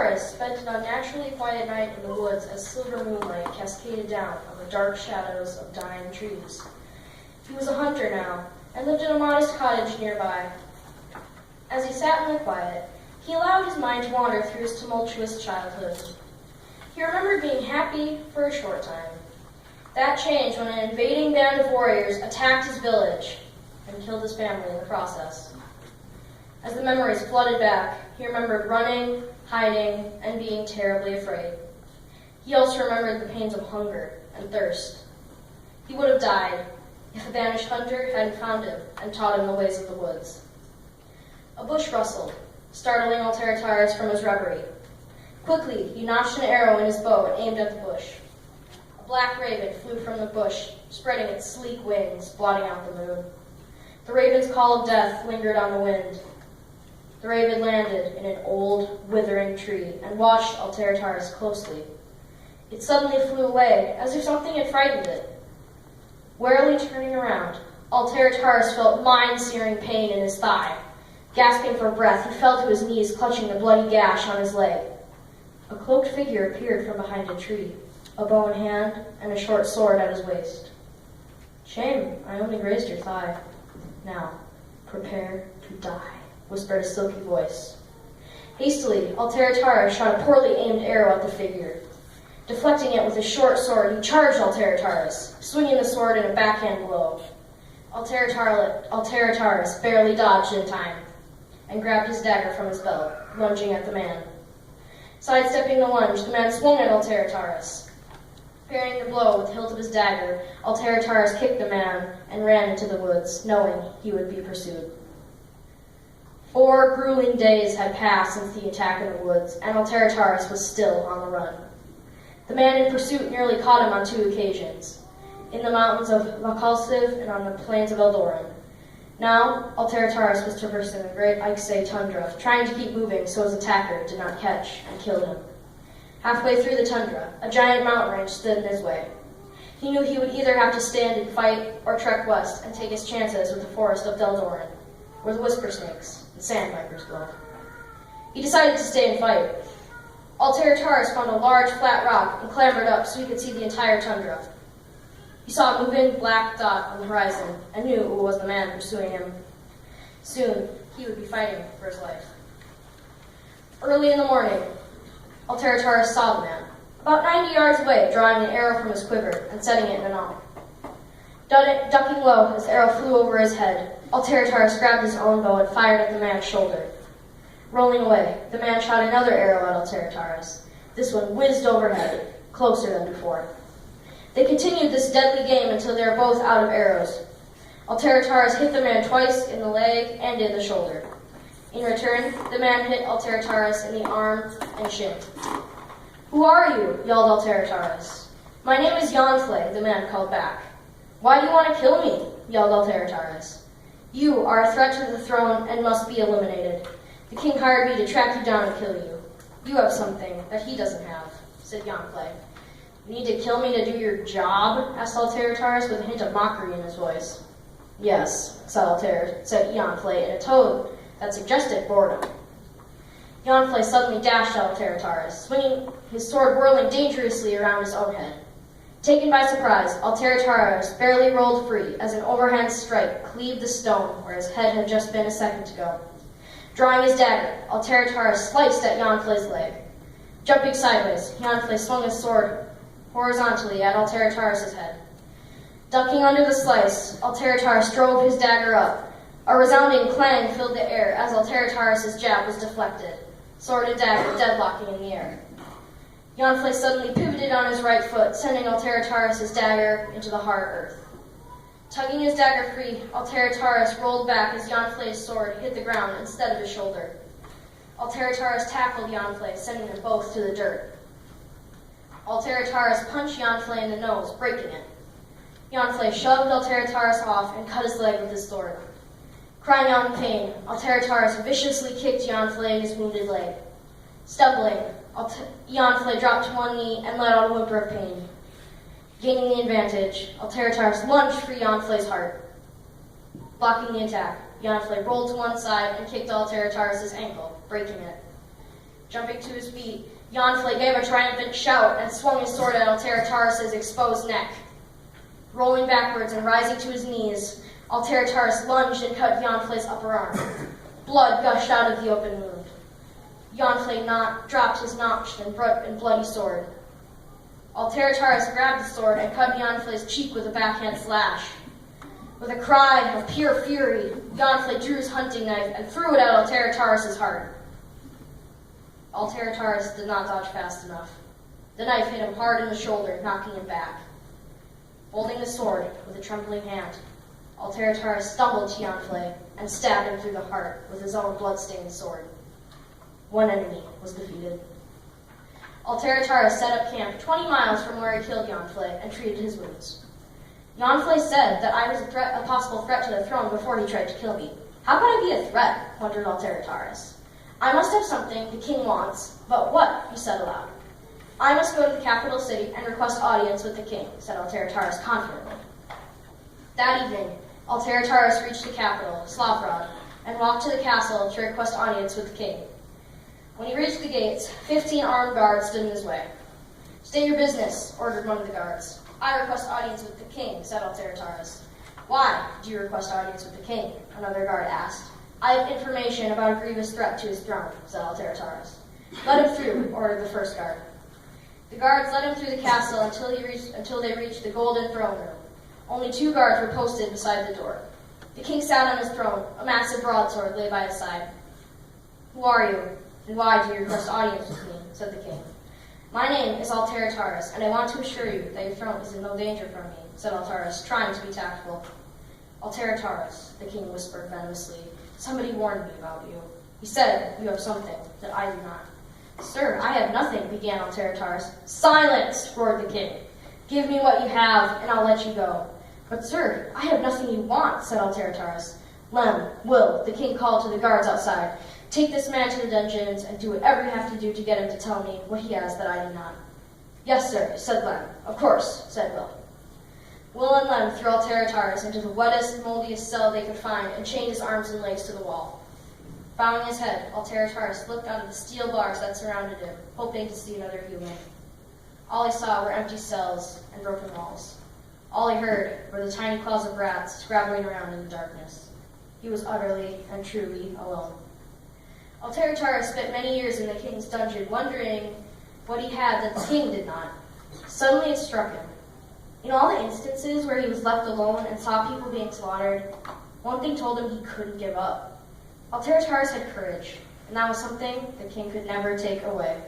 Altertaris spent an unnaturally quiet night in the woods as silver moonlight cascaded down on the dark shadows of dying trees. He was a hunter now, and lived in a modest cottage nearby. As he sat in the quiet, he allowed his mind to wander through his tumultuous childhood. He remembered being happy for a short time. That changed when an invading band of warriors attacked his village and killed his family in the process. As the memories flooded back, he remembered running, hiding, and being terribly afraid. He also remembered the pains of hunger and thirst. He would have died if a banished hunter hadn't found him and taught him the ways of the woods. A bush rustled, startling Altertaris from his reverie. Quickly, he notched an arrow in his bow and aimed at the bush. A black raven flew from the bush, spreading its sleek wings, blotting out the moon. The raven's call of death lingered on the wind. The raven landed in an old, withering tree and watched Altertaris closely. It suddenly flew away, as if something had frightened it. Warily turning around, Altertaris felt mind-searing pain in his thigh. Gasping for breath, he fell to his knees, clutching the bloody gash on his leg. A cloaked figure appeared from behind a tree, a bow in hand and a short sword at his waist. "Shame, I only grazed your thigh. Now, prepare to die," whispered a silky voice. Hastily, Altertaris shot a poorly aimed arrow at the figure. Deflecting it with his short sword, he charged Altertaris, swinging the sword in a backhand blow. Altertaris barely dodged in time and grabbed his dagger from his belt, lunging at the man. Sidestepping the lunge, the man swung at Altertaris. Parrying the blow with the hilt of his dagger, Altertaris kicked the man and ran into the woods, knowing he would be pursued. 4 grueling days had passed since the attack in the woods, and Altertaris was still on the run. The man in pursuit nearly caught him on 2 occasions, in the mountains of Mickelson and on the plains of Eldoran. Now, Altertaris was traversing the great Eiksay tundra, trying to keep moving so his attacker did not catch and kill him. Halfway through the tundra, a giant mountain range stood in his way. He knew he would either have to stand and fight or trek west and take his chances with the forest of Eldoran, where the whisper snakes and sand vipers dwell. He decided to stay and fight. Altertaris found a large, flat rock and clambered up so he could see the entire tundra. He saw a moving black dot on the horizon and knew it was the man pursuing him. Soon, he would be fighting for his life. Early in the morning, Altertaris saw the man, about 90 yards away, drawing an arrow from his quiver and setting it in a knot. Ducking low, his arrow flew over his head. Altertaris grabbed his own bow and fired at the man's shoulder. Rolling away, the man shot another arrow at Altertaris. This one whizzed overhead, closer than before. They continued this deadly game until they were both out of arrows. Altertaris hit the man twice in the leg and in the shoulder. In return, the man hit Altertaris in the arm and shin. "Who are you?" yelled Altertaris. "My name is Yonflay," the man called back. "Why do you want to kill me?" yelled Altertaris. "You are a threat to the throne and must be eliminated. The king hired me to track you down and kill you. You have something that he doesn't have," said Yonflay. "You need to kill me to do your job?" asked Altertaris with a hint of mockery in his voice. "Yes," said Yonflay in a tone that suggested boredom. Yonflay suddenly dashed at Altertaris, swinging his sword whirling dangerously around his own head. Taken by surprise, Altertaris barely rolled free as an overhand strike cleaved the stone where his head had just been a second ago. Drawing his dagger, Altertaris sliced at Yonflay's leg. Jumping sideways, Yonflay swung his sword horizontally at Altertaris' head. Ducking under the slice, Altertaris drove his dagger up. A resounding clang filled the air as Altertaris' jab was deflected, sword and dagger deadlocking in the air. Yonflay suddenly pivoted on his right foot, sending Altertaris' dagger into the hard earth. Tugging his dagger free, Altertaris rolled back as Yonflay's sword hit the ground instead of his shoulder. Altertaris tackled Yonflay, sending them both to the dirt. Altertaris punched Yonflay in the nose, breaking it. Yonflay shoved Altertaris off and cut his leg with his sword. Crying out in pain, Altertaris viciously kicked Yonflay in his wounded leg. Stumbling, Yonflay dropped to one knee and let out a whimper of pain. Gaining the advantage, Altertaris lunged for Yonflay's heart. Blocking the attack, Yonflay rolled to one side and kicked Altertaris' ankle, breaking it. Jumping to his feet, Yonfle gave a triumphant shout and swung his sword at Alteritaris's exposed neck. Rolling backwards and rising to his knees, Alteritaris lunged and cut Yonfle's upper arm. Blood gushed out of the open wound. Yonfle dropped his notched and bloody sword. Alteritaris grabbed the sword and cut Yonfle's cheek with a backhand slash. With a cry of pure fury, Yonfle drew his hunting knife and threw it at Alteritaris' heart. Alteritaris did not dodge fast enough. The knife hit him hard in the shoulder, knocking him back. Holding the sword with a trembling hand, Alteritaris stumbled to Yonfle and stabbed him through the heart with his own blood-stained sword. One enemy was defeated. Alteritaris set up camp 20 miles from where he killed Yonfle and treated his wounds. Yonfle said that I was a possible threat to the throne before he tried to kill me. How could I be a threat? Wondered Alteritaris. I must have something the king wants, but what? He said aloud. I must go to the capital city and request audience with the king, said Alteritaris confidently. That evening, Alteritaris reached the capital, Slavgrad, and walked to the castle to request audience with the king. When he reached the gates, 15 armed guards stood in his way. State your business, ordered one of the guards. I request audience with the king, said Alteritaris. Why do you request audience with the king? Another guard asked. I have information about a grievous threat to his throne, said Alteritaris. Let him through, ordered the first guard. The guards led him through the castle until they reached the golden throne room. Only 2 guards were posted beside the door. The king sat on his throne. A massive broadsword lay by his side. Who are you, and why do you request audience with me? Said the king. My name is Alteritaris, and I want to assure you that your throne is in no danger from me, said Alteritaris, trying to be tactful. Alteritaris, the king whispered venomously, somebody warned me about you. He said you have something that I do not. Sir, I have nothing, began Alteritaris. Silence, roared the king. Give me what you have, and I'll let you go. But sir, I have nothing you want, said Alteritaris. Lem, Will, the king called to the guards outside. Take this man to the dungeons and do whatever you have to do to get him to tell me what he has that I do not. Yes, sir, said Lem. Of course, said Will. Will and Lem threw Alteritaris into the wettest, moldiest cell they could find and chained his arms and legs to the wall. Bowing his head, Alteritaris looked out of the steel bars that surrounded him, hoping to see another human. All he saw were empty cells and broken walls. All he heard were the tiny claws of rats scrabbling around in the darkness. He was utterly and truly alone. Alteritaris spent many years in the king's dungeon, wondering what he had that the king did not. Suddenly it struck him. In all the instances where he was left alone and saw people being slaughtered, one thing told him he couldn't give up. Alteritaris had courage, and that was something the king could never take away.